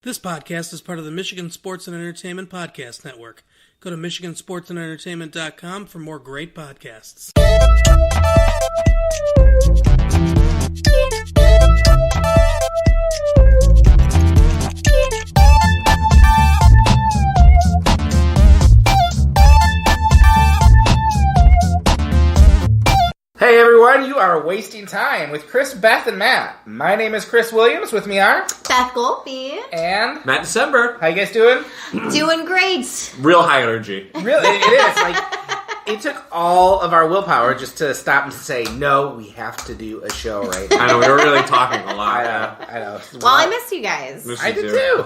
This podcast is part of the Michigan Sports and Entertainment Podcast Network. Go to MichiganSportsAndEntertainment.com for more great podcasts. Hey everyone, you are wasting time with Chris, Beth, and Matt. My name is Chris Williams. With me are Beth Golfy and Matt December. How you guys doing? Doing great. Real high energy. Really, it is. Like, it took all of our willpower just to stop and say, no, we have to do a show right now. I know, we were really talking a lot. I know. Well, I missed you guys. I did too.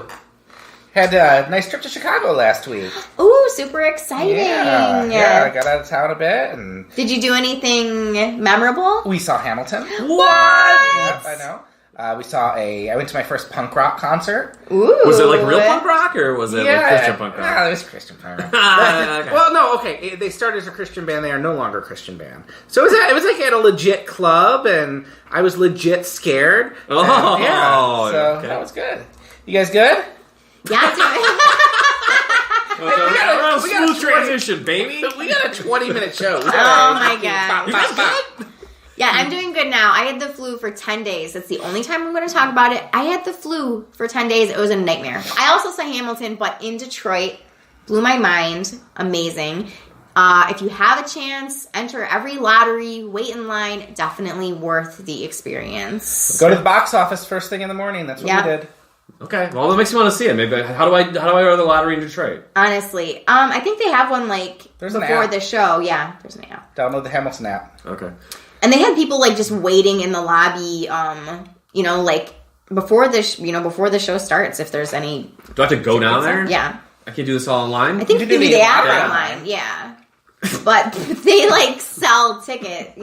Had a nice trip to Chicago last week. Ooh, super exciting. Yeah, I got out of town a bit. And Did you do anything memorable? we saw Hamilton. What? Yep, I know. I went to my first punk rock concert. Ooh. Was it like real punk rock or was it like Christian punk rock? Yeah, it was Christian punk rock. Okay. Well, no, okay. They started as a Christian band. They are no longer a Christian band. So it was like at a legit club, and I was legit scared. Oh, and, yeah. So okay. that was good. You guys good? Yeah, We got a smooth 20 transition, baby. We got a 20-minute show. Oh my god. You guys good? Yeah, I'm doing good now. I had the flu for 10 days. That's the only time I'm going to talk about it. I had the flu for 10 days. It was a nightmare. I also saw Hamilton, but in Detroit. Blew my mind. Amazing. If you have a chance, enter every lottery, wait in line. Definitely worth the experience. Go to the box office first thing in the morning. That's what we did. Okay, well, that makes me want to see it. Maybe how do I go to the lottery in Detroit? Honestly, I think they have one There's an before app. the show. Yeah, there's an app. Download the Hamilton app. Okay. And they had people just waiting in the lobby. Before the show starts. If there's any, Do I have to go down there? Yeah, I can do this all online. I think You you can do do the the app app online. Yeah, but they sell ticket.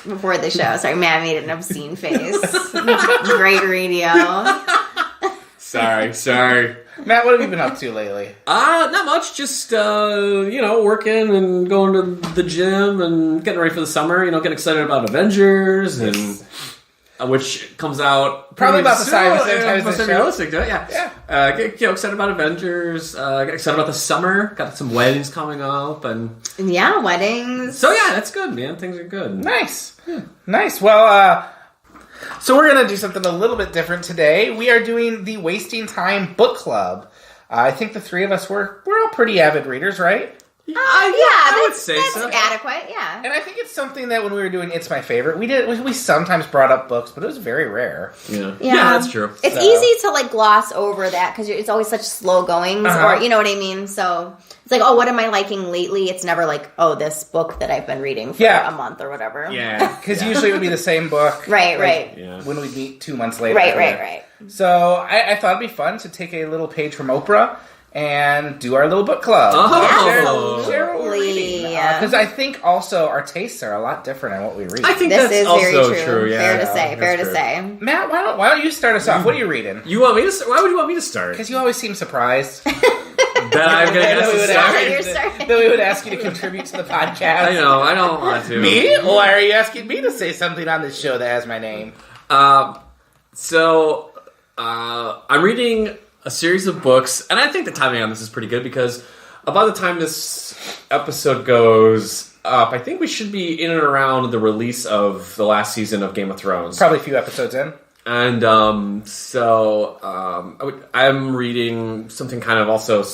Before the show. Sorry, Matt made an obscene face. Great radio. Sorry. Matt, what have you been up to lately? Not much. Just, working and going to the gym and getting ready for the summer. Getting excited about Avengers and which comes out Probably about the soon. same time as Most the of you show. listening to it, yeah. Get excited about Avengers. Get excited about the summer. Got some weddings coming up, and Yeah, weddings. so yeah, that's good, man. Things are good. Nice. Nice. Well, so we're going to do something a little bit different today. We are doing the Wasting Time Book Club. I think the three of us, we're all pretty avid readers, right? I would say that's so. adequate. Yeah. And I think it's something that when we were doing It's My Favorite, we sometimes brought up books, but it was very rare. Yeah, that's true. It's easy to gloss over that because it's always such slow goings, or you know what I mean. So it's what am I liking lately? It's never this book that I've been reading for a month or whatever. Yeah, Because usually it would be the same book. Right. Yeah. When we meet 2 months later. Right. So I thought it'd be fun to take a little page from Oprah and do our little book club. Share what we're reading. Because I think also our tastes are a lot different in what we read. I think This that's is also very true. Yeah, Fair to say. that's Fair to true. say. Matt, why don't you start us off? What are you reading? You want me to? Why would you want me to start? Because you always seem surprised. That I'm going to That guess we to would start. ask You're you starting. that we would ask you to contribute to the podcast. I know. I don't want to. Me? Why are you asking me to say something on this show that has my name? So I'm reading a series of books, and I think the timing on this is pretty good because about the time this episode goes up, I think we should be in and around the release of the last season of Game of Thrones. Probably a few episodes in. And I'm reading something kind of also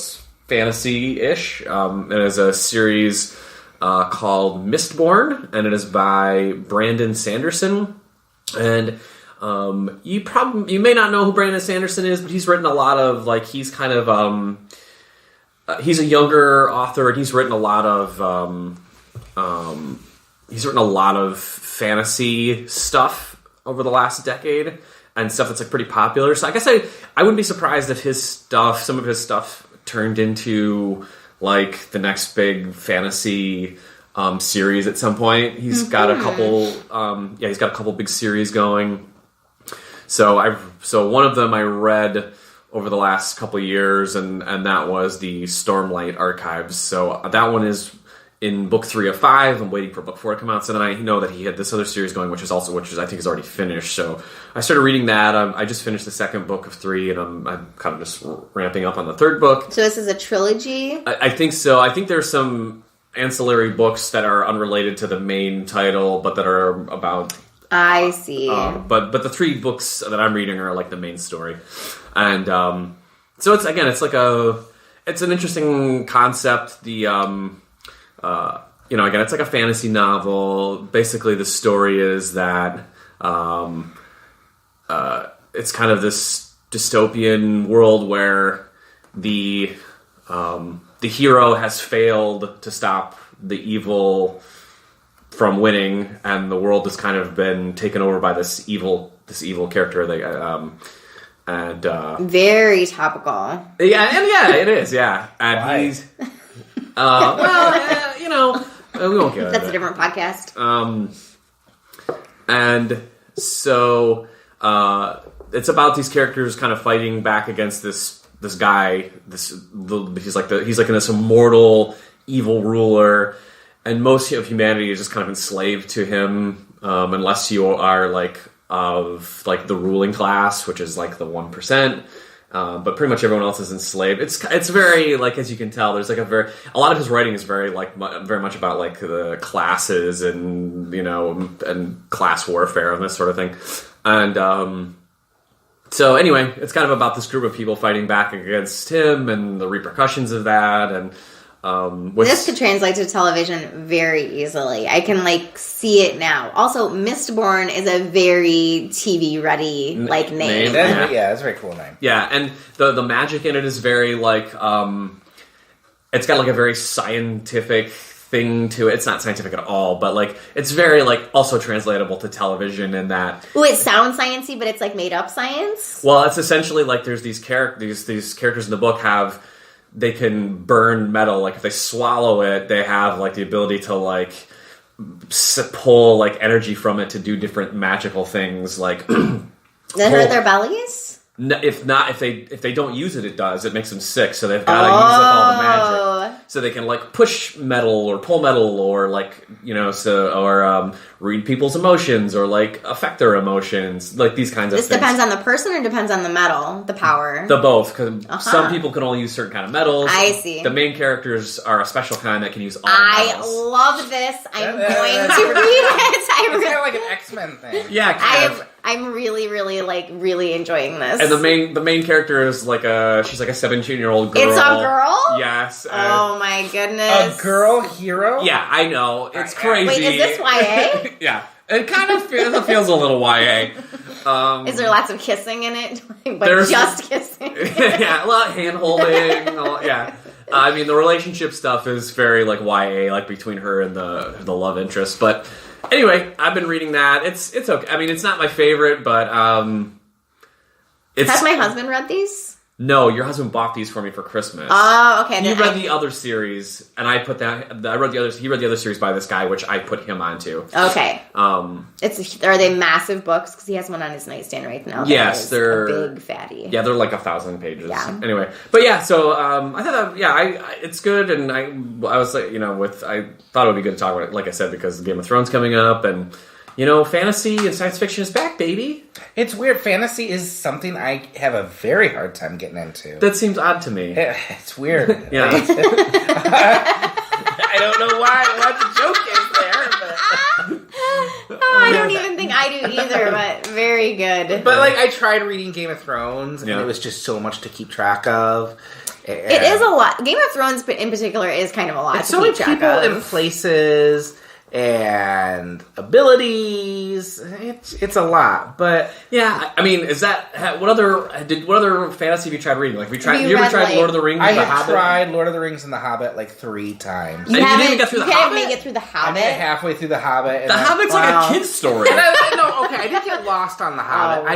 fantasy-ish. It is a series called Mistborn, and it is by Brandon Sanderson. And you may not know who Brandon Sanderson is, but he's written a lot of he's kind of he's a younger author, and he's written a lot of fantasy stuff over the last decade and stuff that's pretty popular. So I guess I wouldn't be surprised if some of his stuff turned into the next big fantasy series at some point. He's got a couple he's got a couple big series going. So one of them I read over the last couple of years, and that was the Stormlight Archives. So that one is in book 3 of 5. I'm waiting for book 4 to come out. So then I know that he had this other series going, which I think is already finished. So I started reading that. I just finished the second book of 3, and I'm kind of just ramping up on the third book. So this is a trilogy? I think so. I think there's some ancillary books that are unrelated to the main title, but that are about... I see. But the 3 books that I'm reading are like the main story. And so it's an interesting concept. Again, it's like a fantasy novel. Basically, the story is that it's kind of this dystopian world where the hero has failed to stop the evil from winning, and the world has kind of been taken over by this evil character. Very topical. Yeah, it is. Yeah, and Why? he's we won't get into That's it. a different podcast. And so it's about these characters kind of fighting back against this guy. He's like this immortal evil ruler, and most of humanity is just kind of enslaved to him, unless you are of the ruling class, which is like the 1%. But pretty much everyone else is enslaved. It's very, as you can tell, there's a lot of his writing is very much about the classes and and class warfare and this sort of thing. And so anyway, it's kind of about this group of people fighting back against him and the repercussions of that. And this could translate to television very easily. I can see it now. Also, Mistborn is a very TV ready name. That's a very cool name. Yeah, and the magic in it is very it's got a very scientific thing to it. It's not scientific at all, but it's very also translatable to television in that. Oh, it sounds sciencey, but it's made up science. Well, it's essentially there's these characters in the book they can burn metal. If they swallow it, they have the ability to pull energy from it to do different magical things. Does it hurt their bellies? If they don't use it, it does. It makes them sick, so they've got to use up all the magic. So they can push metal or pull metal or read people's emotions or affect their emotions, these kinds of things. This depends on the person or depends on the metal, the power? The both, because some people can only use certain kind of metals. I see. The main characters are a special kind that can use all metals. I love this. I'm going to read it. It's kind of like an X-Men thing. Yeah, kind of. I'm really, really, really enjoying this. And the main character is she's a 17-year-old girl. It's a girl? Yes. Oh my goodness. A girl hero? Yeah, I know. It's crazy. Wait, is this YA? Yeah. It kind of feels a little YA. Is there lots of kissing in it? Just kissing? Yeah, a lot of hand-holding. Yeah. I mean, the relationship stuff is very YA, between her and the love interest. But anyway, I've been reading that. It's okay. I mean, it's not my favorite, but Has my husband read these? No, your husband bought these for me for Christmas. Oh, okay. He read the other series, and I put that. I read the others. He read the other series by this guy, which I put him onto. Okay. Are they massive books? Because he has one on his nightstand right now. Yes, they're a big fatty. Yeah, they're 1,000 pages. Yeah. Anyway, but yeah, so I thought that it's good, and I was I thought it would be good to talk about it, like I said, because Game of Thrones coming up, and fantasy and science fiction is back, baby. It's weird. Fantasy is something I have a very hard time getting into. That seems odd to me. It's weird. Yeah. I don't know what the joke is there, but I don't even think I do either, but very good. But I tried reading Game of Thrones, and it was just so much to keep track of. It is a lot. Game of Thrones, in particular, is kind of a lot It's to so keep many track people of. and places and abilities. It's a lot, but Yeah, I mean, is that what other fantasy have you tried reading? Have you ever tried Lord of the Rings? I and The have Hobbit? tried Lord of the Rings and The Hobbit 3 times. And you didn't even get through The You can't Hobbit? make it through The I Hobbit. made it halfway through The Hobbit. And The Hobbit's Wow. like a kid's story. No, okay, I did get lost on The Hobbit. wow.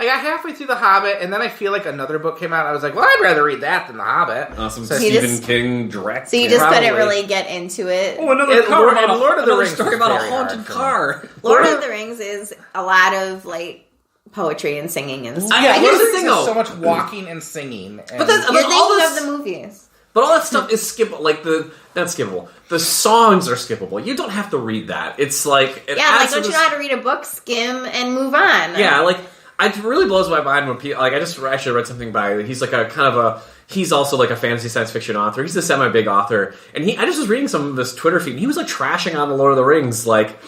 I got halfway through The Hobbit, and then I feel like another book came out. I was like, well, I'd rather read that than The Hobbit. Some So Stephen King direct. So you just couldn't Probably. really get into it. Oh, another car. Lord of the another Rings story was about a very haunted hard for me. car. Lord of the Rings is a lot of poetry and singing and stuff. Yeah, Lord here's of the the thing, Rings is though. so much walking and singing. But that's You're all thinking this. of the movies. But all that stuff is skippable. Like, not skippable. The songs are skippable. You don't have to read that. It's like... don't you know how to read a book, skim, and move on? Yeah, like, it really blows my mind when people... Like, I just actually read something by... He's like a kind of a... He's also like a fantasy science fiction author. He's a semi-big author. And I just was reading some of his Twitter feed, and he was, like, trashing on the Lord of the Rings. Like,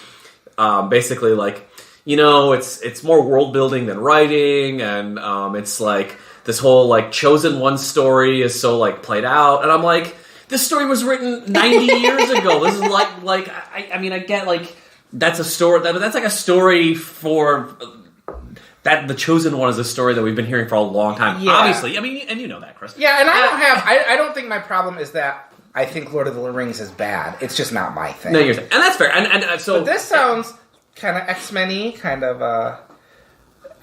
basically, like, it's more world-building than writing, and it's, like... This whole, like, Chosen One story is so, like, played out. And I'm like, this story was written 90 years ago. This is I mean, I get, like, that's a story. That's like a story for... That The Chosen One is a story that we've been hearing for a long time. Yeah. Obviously. I mean, and you know that, Chris. Yeah, and I don't think my problem is that I think Lord of the Rings is bad. It's just not my thing. No, you're saying. And that's fair. And so... But this sounds kind of X-Men-y, kind of,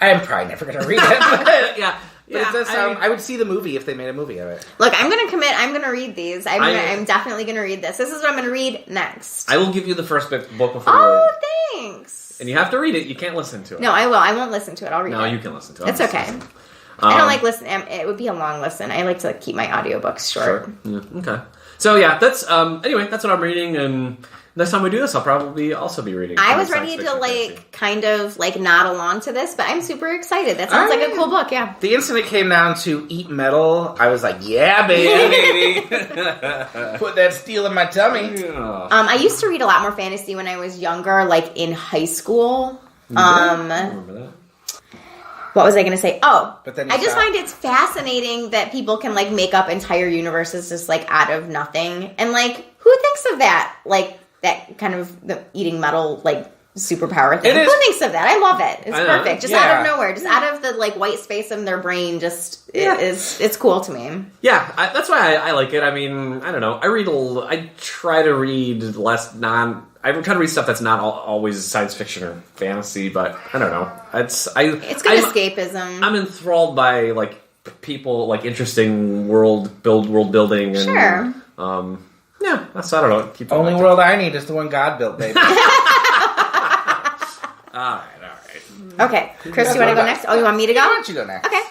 I'm probably never going to read it. But yeah. But it does sound... I would see the movie if they made a movie of it. Look, I'm going to commit. I'm going to read these. I'm definitely going to read this. This is what I'm going to read next. I will give you the first book before Oh, thanks. And you have to read it. You can't listen to it. No, I will. I won't listen to it. I'll read it. No, you can listen to it. It's okay. I don't like listening. It would be a long listen. I like to keep my audiobooks short. Sure. Yeah, okay. So, yeah, that's... anyway, that's what I'm reading, and... Next time we do this, I'll probably also be reading. I was ready to, kind of, nod along to this, but I'm super excited. That sounds like a cool book, yeah. The instant it came down to eat metal, I was like, yeah, baby. Put that steel in my tummy. Yeah. I used to read a lot more fantasy when I was younger, like in high school. I remember that. What was I going to say? Oh, but then I just find it's fascinating that people can, make up entire universes just, out of nothing. And, who thinks of that? That kind of the eating metal, superpower thing. Who thinks of that? I love it. It's perfect. Just out of nowhere. Just out of the, white space in their brain. Just, it's cool to me. Yeah, that's why I like it. I mean, I don't know. I try to read less I try to read stuff that's not always science fiction or fantasy, but I don't know. It's good escapism. I'm enthralled by, people, interesting world building. And, sure. Yeah, that's, I don't know. Only world I need is the one God built, baby. All right. Okay. Chris, you want to go next? Oh, you want me to go? Why don't you go next? Okay.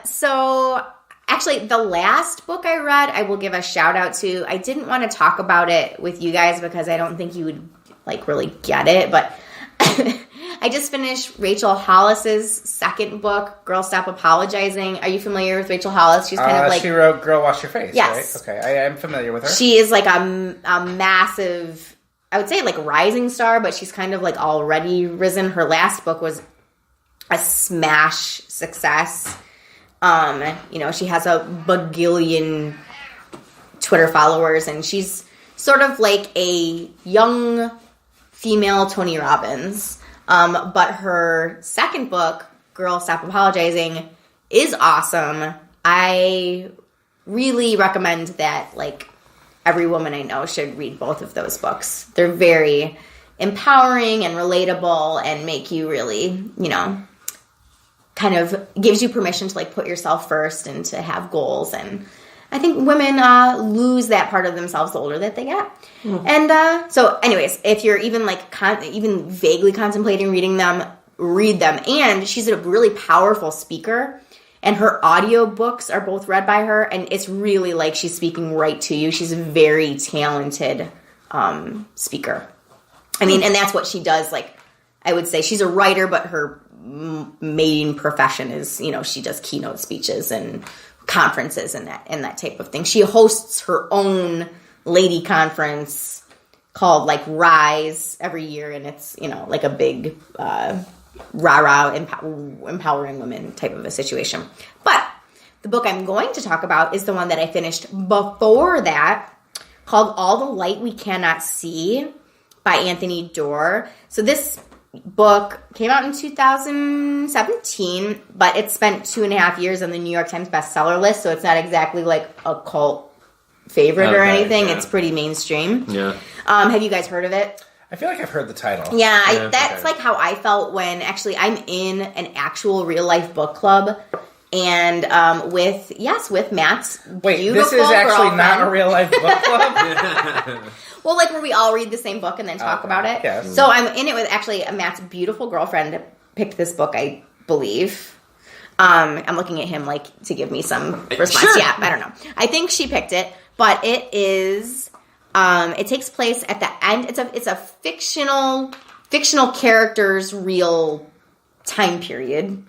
So, actually, the last book I read, I will give a shout out to. I didn't want to talk about it with you guys because I don't think you would, really get it, but... I just finished Rachel Hollis's second book, Girl Stop Apologizing. Are you familiar with Rachel Hollis? She's kind of she wrote Girl Wash Your Face, yes. right? Okay, I am familiar with her. She is a massive, I would say rising star, but she's kind of already risen. Her last book was a smash success. She has a bagillion Twitter followers, and she's sort of like a young female Tony Robbins. But her second book, Girl Stop Apologizing, is awesome. I really recommend that, every woman I know should read both of those books. They're very empowering and relatable and make you really, kind of gives you permission to, put yourself first and to have goals. And I think women lose that part of themselves the older that they get. Mm-hmm. And so anyways, if you're even even vaguely contemplating reading them, read them. And she's a really powerful speaker, and her audiobooks are both read by her, and it's really she's speaking right to you. She's a very talented speaker. I mean, and that's what she does. I would say she's a writer, but her main profession is, she does keynote speeches and conferences and that type of thing. She hosts her own lady conference called Rise every year, and it's a big rah-rah empowering women type of a situation. But the book I'm going to talk about is the one that I finished before that, called All the Light We Cannot See by Anthony Doerr. So this book came out in 2017, but it spent 2.5 years on the New York Times bestseller list, so it's not exactly a cult favorite or anything. Yeah. It's pretty mainstream. Yeah. Have you guys heard of it? I feel like I've heard the title. Yeah, that's how I felt when actually I'm in an actual real life book club, and with Matt's beautiful this is actually girlfriend. Not a real life book club. Well, where we all read the same book and then talk about it. Yes. So I'm in it with actually Matt's beautiful girlfriend picked this book, I believe. I'm looking at him like to give me some response. Sure. Yeah, I don't know. I think she picked it, but it is. It takes place at the end. It's a fictional character's real time period.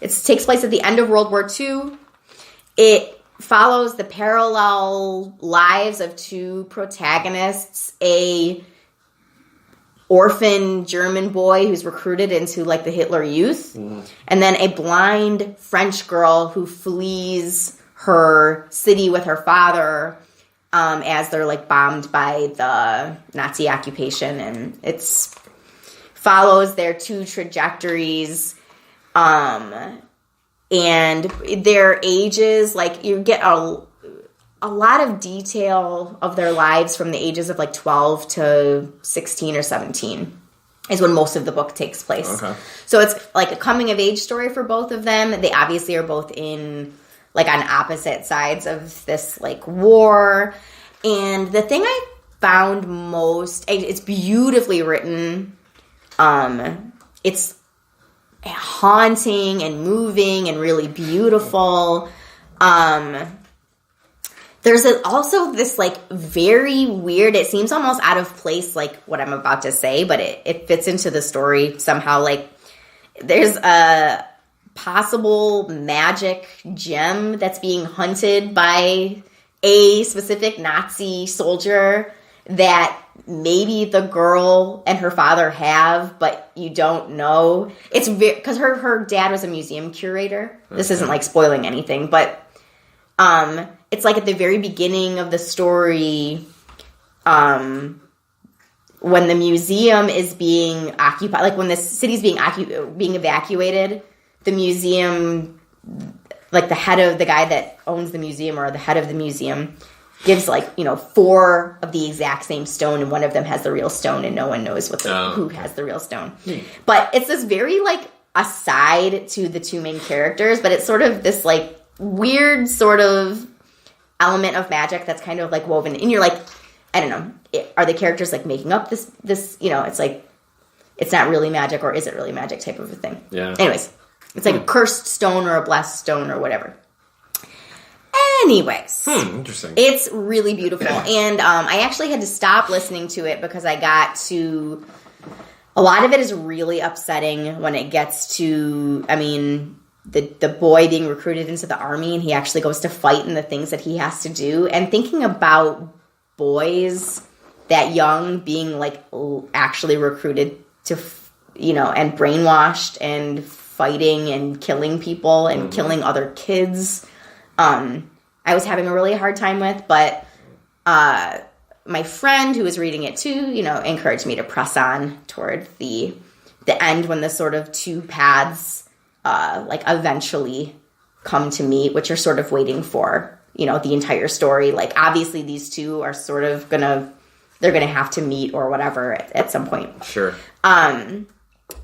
It takes place at the end of World War II. It follows the parallel lives of two protagonists, a orphan German boy who's recruited into like the Hitler Youth, and then a blind French girl who flees her city with her father as they're like bombed by the Nazi occupation, and it's follows their two trajectories and their ages. Like you get a lot of detail of their lives from the ages of like 12 to 16 or 17 is when most of the book takes place. Okay. So it's like a coming of age story for both of them. They obviously are both in like on opposite sides of this like war. And the thing I found most, it's beautifully written. It's haunting and moving and really beautiful. There's also this, like, very weird, it seems almost out of place, like, what I'm about to say, but it fits into the story somehow. Like, there's a possible magic gem that's being hunted by a specific Nazi soldier that maybe the girl and her father have, but you don't know. It's because her dad was a museum curator. This isn't, like, spoiling anything, but it's like at the very beginning of the story, when the museum is being occupied, like when the city's being evacuated, the museum, like the guy that owns the museum or the head of the museum gives like, 4 of the exact same stone, and one of them has the real stone, and no one knows who has the real stone. But it's this very like aside to the two main characters, but it's sort of this like weird sort of element of magic that's kind of like woven, and you're like, I don't know, are the characters like making up this it's like it's not really magic, or is it really magic type of a thing. Anyways, it's like a cursed stone or a blessed stone or whatever. Anyways, interesting. It's really beautiful, and I actually had to stop listening to it because I got to a lot of it is really upsetting when it gets to, I mean, the boy being recruited into the army, and he actually goes to fight in the things that he has to do. And thinking about boys that young being like actually recruited to, and brainwashed and fighting and killing people and killing other kids, I was having a really hard time with. But my friend who was reading it too, encouraged me to press on toward the end when the sort of two paths like eventually come to meet, which are sort of waiting for, the entire story. Like obviously these two are sort of they're gonna have to meet or whatever at some point. Sure. And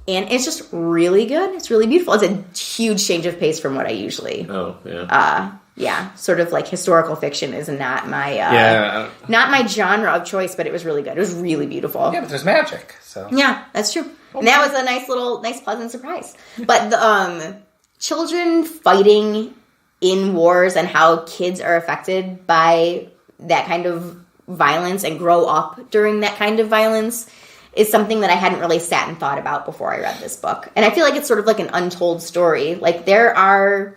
it's just really good. It's really beautiful. It's a huge change of pace from what I usually. Oh yeah. Yeah, sort of like historical fiction is not my not my genre of choice, but it was really good. It was really beautiful. Yeah, but there's magic, so yeah, that's true. Okay. And that was a nice pleasant surprise. But the children fighting in wars and how kids are affected by that kind of violence and grow up during that kind of violence is something that I hadn't really sat and thought about before I read this book. And I feel like it's sort of like an untold story. Like there are,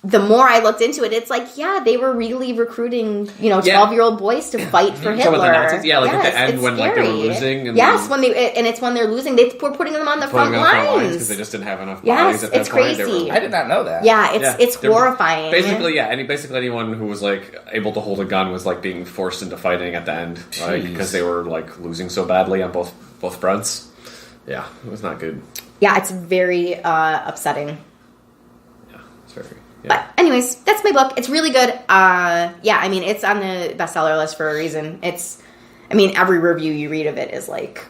the more I looked into it, it's like, yeah, they were really recruiting, 12-year-old boys to fight for Hitler. Yeah, like at the end when like they were losing. And it's when they're losing, they were putting them on the front lines because they just didn't have enough bodies at that it's point. crazy. I did not know that. Yeah, it's horrifying. Basically, anyone who was like able to hold a gun was like being forced into fighting at the end, right? Because they were like losing so badly on both fronts. Yeah, it was not good. Yeah, it's very upsetting. Yeah, it's very. Yeah. But anyways, that's my book. It's really good. It's on the bestseller list for a reason. Every review you read of it is like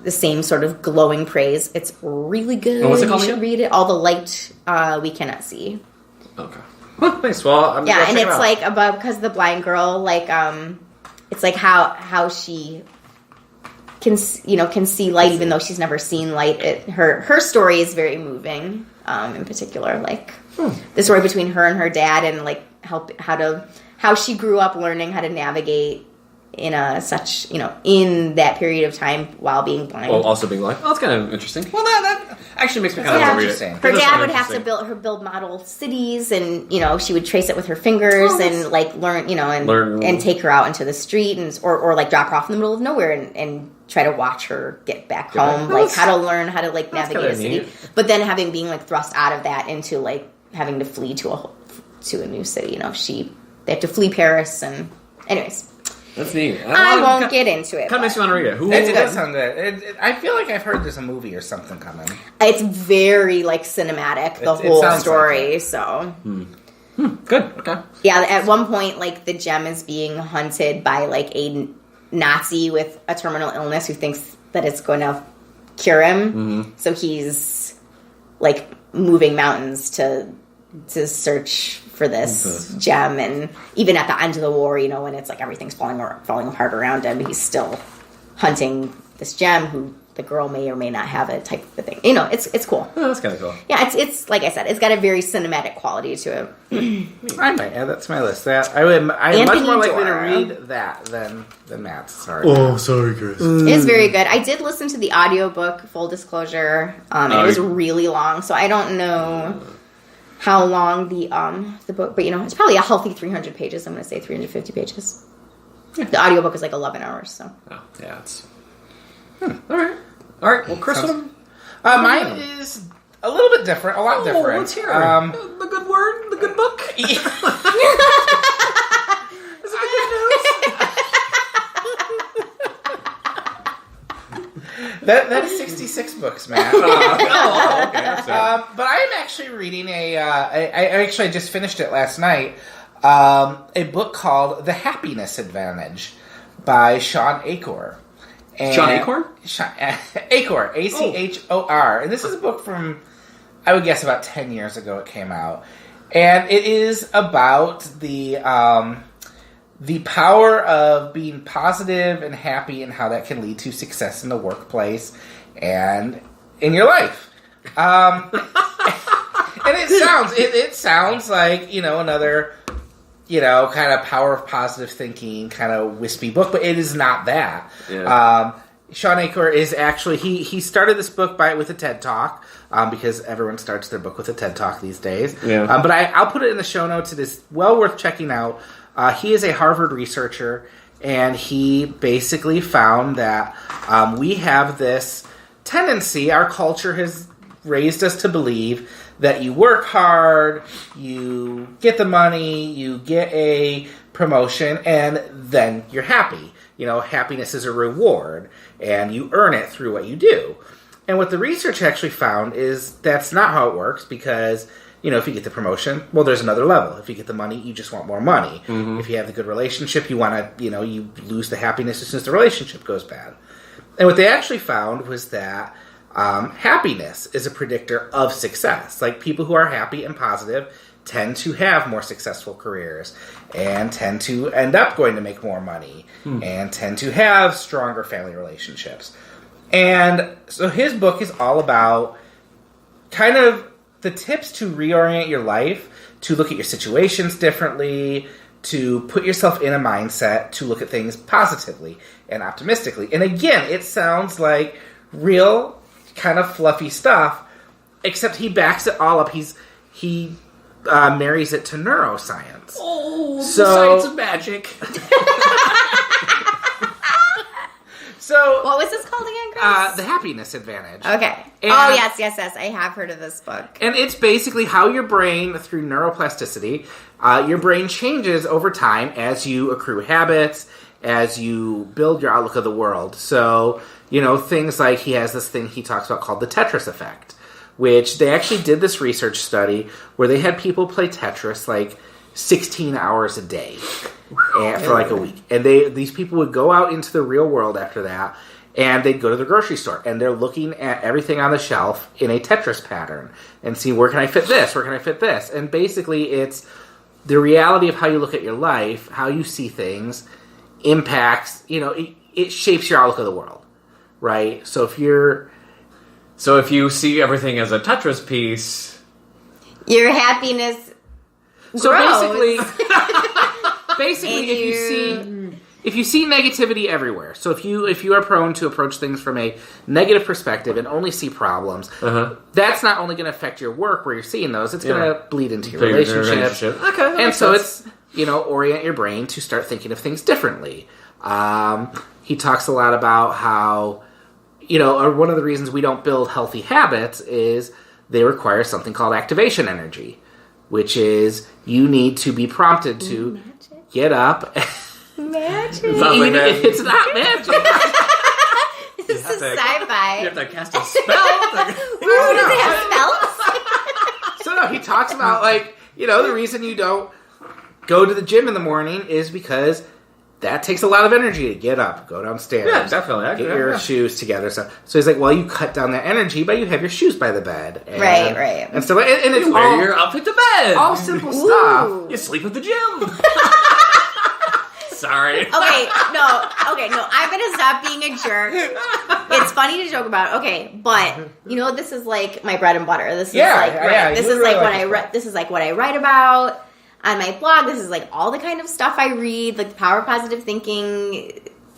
the same sort of glowing praise. It's really good. And what's it called? You should read it. All the Light We Cannot See. Okay. Well, nice. Well, I'm yeah, and it's like about because the blind girl, like, it's like how she can see light even though she's never seen light. Her story is very moving. In particular, like the story between her and her dad, and like how she grew up learning how to navigate in in that period of time while being blind. Well, also being blind. Oh, that's kind of interesting. Well, that actually makes me kind of want to read it. Her dad would have to build model cities, and she would trace it with her fingers and like learn, and take her out into the street or like drop her off in the middle of nowhere and try to watch her get back home, like how to learn how to like navigate a city. But then being like thrust out of that into like having to flee to a new city. They have to flee Paris, and anyways. That's neat. I won't get into it. Kind of makes you want to read it. It does sound good. I feel like I've heard there's a movie or something coming. It's very like cinematic, the whole story. Like so good. Okay. Yeah, at one point, like the gem is being hunted by like a Nazi with a terminal illness who thinks that it's going to cure him. Mm-hmm. So he's like moving mountains to search for this gem, and even at the end of the war, when it's like everything's falling apart around him, he's still hunting this gem who the girl may or may not have it, type of thing. It's cool. Oh, that's kind of cool. Yeah, it's like I said, it's got a very cinematic quality to it. I might add that to my list. I'm much more likely to read that than Matt's. Sorry. Oh, sorry, Chris. It is very good. I did listen to the audiobook, full disclosure. And it was really long, so I don't know how long the book, but it's probably a healthy 300 pages. I'm going to say 350 pages. Yeah. The audiobook is like 11 hours, so. Oh, yeah, it's... All right. Well, Chris, mine is a little bit different, a lot different. Let's hear it. The good word, the good book. Is it the good news? That is 66 books, Matt. Okay. That's but I am actually reading I just finished it last night. A book called The Happiness Advantage by Sean Achor. Sean Acorn? Achor, Achor. And this is a book from, I would guess, about 10 years ago it came out. And it is about the power of being positive and happy and how that can lead to success in the workplace and in your life. And it sounds like, another, kind of power of positive thinking, kind of wispy book, but it is not that. Yeah. Sean Achor is actually, he started this book with a TED Talk, because everyone starts their book with a TED Talk these days. Yeah. But I'll put it in the show notes. It is well worth checking out. He is a Harvard researcher, and he basically found that we have this tendency, our culture has raised us to believe that you work hard, you get the money, you get a promotion, and then you're happy. Happiness is a reward, and you earn it through what you do. And what the research actually found is that's not how it works, because, if you get the promotion, well, there's another level. If you get the money, you just want more money. Mm-hmm. If you have the good relationship, you want to, you lose the happiness as soon as the relationship goes bad. And what they actually found was that happiness is a predictor of success. Like, people who are happy and positive tend to have more successful careers and tend to end up going to make more money and tend to have stronger family relationships. And so his book is all about kind of the tips to reorient your life, to look at your situations differently, to put yourself in a mindset to look at things positively and optimistically. And again, it sounds like real kind of fluffy stuff, except he backs it all up. He marries it to neuroscience. Oh, so, the science of magic. So, what was this called again, Chris? The Happiness Advantage. Okay. And, yes. I have heard of this book. And it's basically how your brain, through neuroplasticity, your brain changes over time as you accrue habits, as you build your outlook of the world. So, things like he has this thing he talks about called the Tetris effect, which they actually did this research study where they had people play Tetris like 16 hours a day for like a week. And these people would go out into the real world after that, and they'd go to the grocery store, and they're looking at everything on the shelf in a Tetris pattern and see, where can I fit this? Where can I fit this? And basically it's the reality of how you look at your life, how you see things, impacts, it shapes your outlook of the world. right? So if you see everything as a Tetris piece, your happiness so grows. basically if you see negativity everywhere, so if you are prone to approach things from a negative perspective and only see problems, that's not only going to affect your work where you're seeing those, it's going to bleed into your relationship. Okay, and so it's, orient your brain to start thinking of things differently. He talks a lot about how, one of the reasons we don't build healthy habits is they require something called activation energy, which is you need to be prompted to get up. Magic. Even if it's not magic. This is sci-fi. You have to cast a spell. Ooh, does it have spells? So no, he talks about the reason you don't go to the gym in the morning is because that takes a lot of energy to get up, go downstairs. Yeah, definitely. Get your shoes together. So he's like, well, you cut down that energy, but you have your shoes by the bed. And, Right. And so, and it's You wear your outfit to bed. all simple stuff. You sleep at the gym. Sorry. Okay, no, I'm gonna stop being a jerk. It's funny to joke about, but this is like my bread and butter. This is this is like what I write. This is like what I write about on my blog. This is like all the kind of stuff I read, like the power of positive thinking.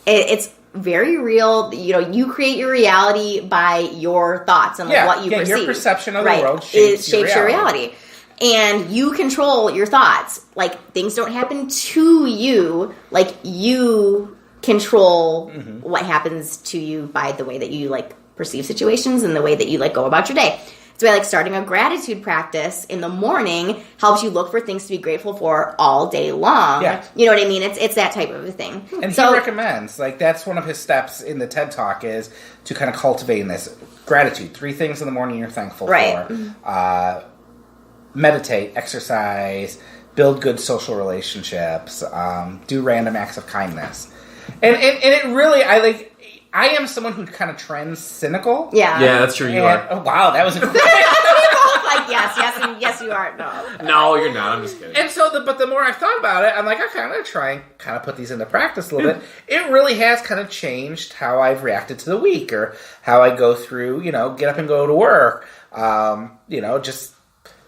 It's very real. You create your reality by your thoughts and what you perceive. Your perception of the world shapes your reality. And you control your thoughts. Like, things don't happen to you. Like, you control what happens to you by the way that you, perceive situations and the way that you, go about your day. So, starting a gratitude practice in the morning helps you look for things to be grateful for all day long. Yeah. You know what I mean? It's that type of a thing. And he recommends, that's one of his steps in the TED Talk is to kind of cultivating this gratitude. 3 things in the morning you're thankful for. Meditate, exercise, build good social relationships, do random acts of kindness. And it really, I am someone who kind of trends cynical. Yeah. Yeah, that's true. You are. Oh, wow, that was a yes, you are. No. No, you're not. I'm just kidding. And so, but the more I thought about it, I'm like, okay, I'm going to try and kind of put these into practice a little bit. It really has kind of changed how I've reacted to the week or how I go through, get up and go to work. Just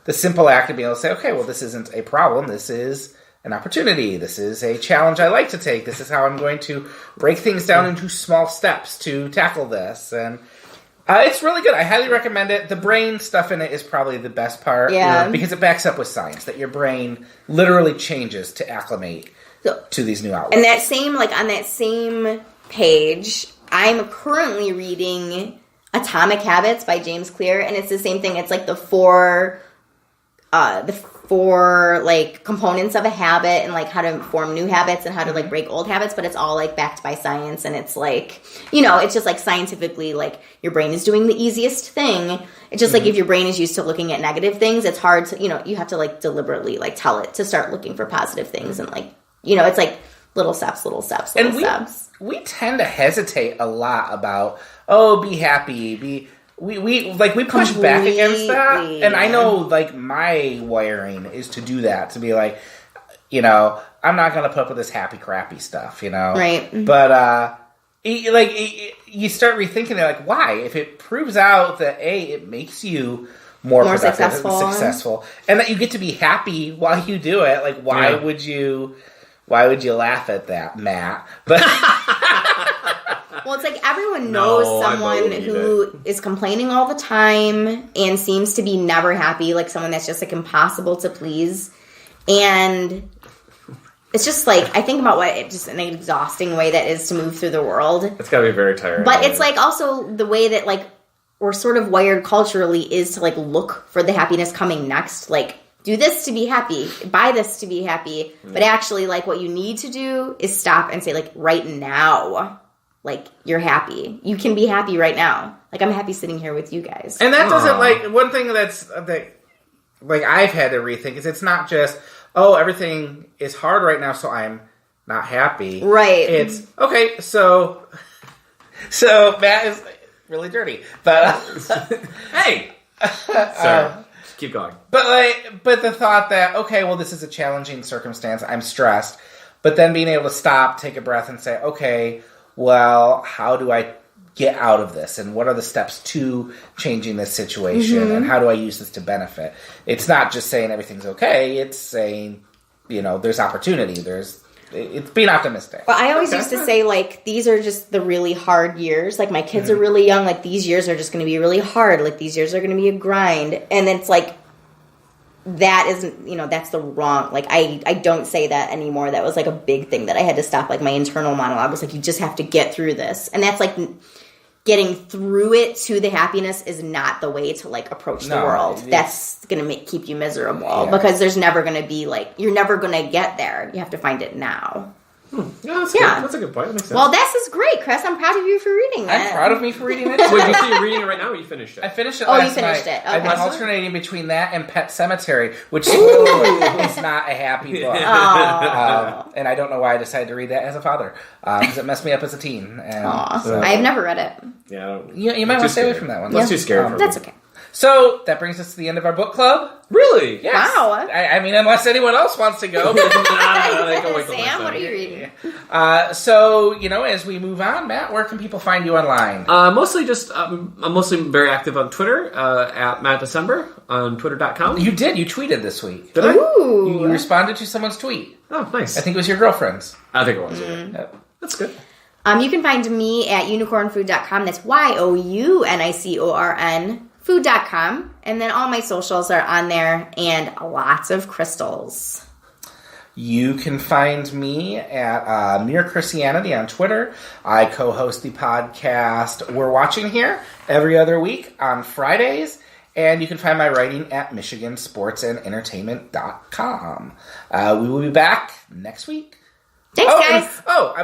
the simple act of being able to say, okay, well, this isn't a problem. This is an opportunity. This is a challenge I like to take. This is how I'm going to break things down into small steps to tackle this. And it's really good. I highly recommend it. The brain stuff in it is probably the best part. Yeah. Because it backs up with science, that your brain literally changes to acclimate to these new outlooks. And that same, on that same page, I'm currently reading Atomic Habits by James Clear, and it's the same thing. It's the four components of a habit and how to form new habits and how to break old habits, but it's all backed by science, and it's it's just scientifically your brain is doing the easiest thing. It's just if your brain is used to looking at negative things, it's hard to you have to deliberately tell it to start looking for positive things, and it's little steps. We tend to hesitate a lot about be happy, We push back against that, and I know my wiring is to do that, to be I'm not gonna put up with this happy crappy stuff, right? But you start rethinking it, why? If it proves out that it makes you more productive and successful, and that you get to be happy while you do it, why would you laugh at that, Matt? But well, it's everyone knows someone who is complaining all the time and seems to be never happy, someone that's just impossible to please. And it's just I think about what just an exhausting way that is to move through the world. It's gotta be very tiring. But it's also the way that we're sort of wired culturally is to look for the happiness coming next. Do this to be happy, buy this to be happy. But actually what you need to do is stop and say right now. You're happy. You can be happy right now. I'm happy sitting here with you guys. And that doesn't, one thing that I've had to rethink is it's not just, everything is hard right now, so I'm not happy. Right. It's, okay, so Matt is really dirty. But, hey! Sorry. Keep going. But the thought that, okay, well, this is a challenging circumstance. I'm stressed. But then being able to stop, take a breath, and say, okay, well, how do I get out of this, and what are the steps to changing this situation, and how do I use this to benefit? It's not just saying everything's okay. It's saying, there's opportunity. It's being optimistic. Well, I always used to say, like, these are just the really hard years. Like, my kids are really young. Like, these years are just going to be really hard. Like, these years are going to be a grind. And it's like, that isn't, that's the wrong, like, I don't say that anymore. That was, like, a big thing that I had to stop. Like, my internal monologue was like, you just have to get through this. And that's, like, getting through it to the happiness is not the way to, like, approach the world. That's going to keep you miserable because there's never going to be, like, you're never going to get there. You have to find it now. Yeah, that's good. That's a good point. That makes sense. Well, this is great, Chris. I'm proud of you for reading it. I'm proud of me for reading it. Wait, you say you're reading it right now, or you finished it? I finished it last night. Oh, you finished it. Okay. I've been alternating between that and Pet Sematary, which is not a happy book. And I don't know why I decided to read that as a father, because it messed me up as a teen. And so, I've never read it. Yeah, you might want to stay away from that one. That's too scary for me. That's okay. So, that brings us to the end of our book club. Really? Yes. Wow. I mean, unless anyone else wants to go. Sam, what are you reading? So, as we move on, Matt, where can people find you online? Mostly just, I'm mostly very active on Twitter, at MattDecember on Twitter.com. You did. You tweeted this week. Did I? Ooh. You responded to someone's tweet. Oh, nice. I think it was your girlfriend's. I think it was. Yeah. That's good. You can find me at unicornfood.com. That's YOUNICORN food.com. And then all my socials are on there and lots of crystals. You can find me at Mere Christianity on Twitter. I co-host the podcast We're Watching Here every other week on Fridays. And you can find my writing at MichiganSportsAndEntertainment.com. We will be back next week. Thanks, guys.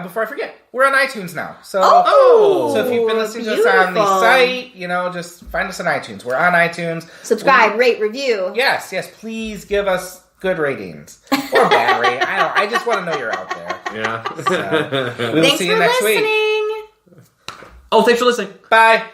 Before I forget, we're on iTunes now. So, so if you've been listening to us on the site, just find us on iTunes. We're on iTunes. Subscribe, rate, review. Yes, please give us good ratings. Or bad rating. I just want to know you're out there. Yeah. So, we will see you next week. Thanks for listening. Oh, thanks for listening. Bye.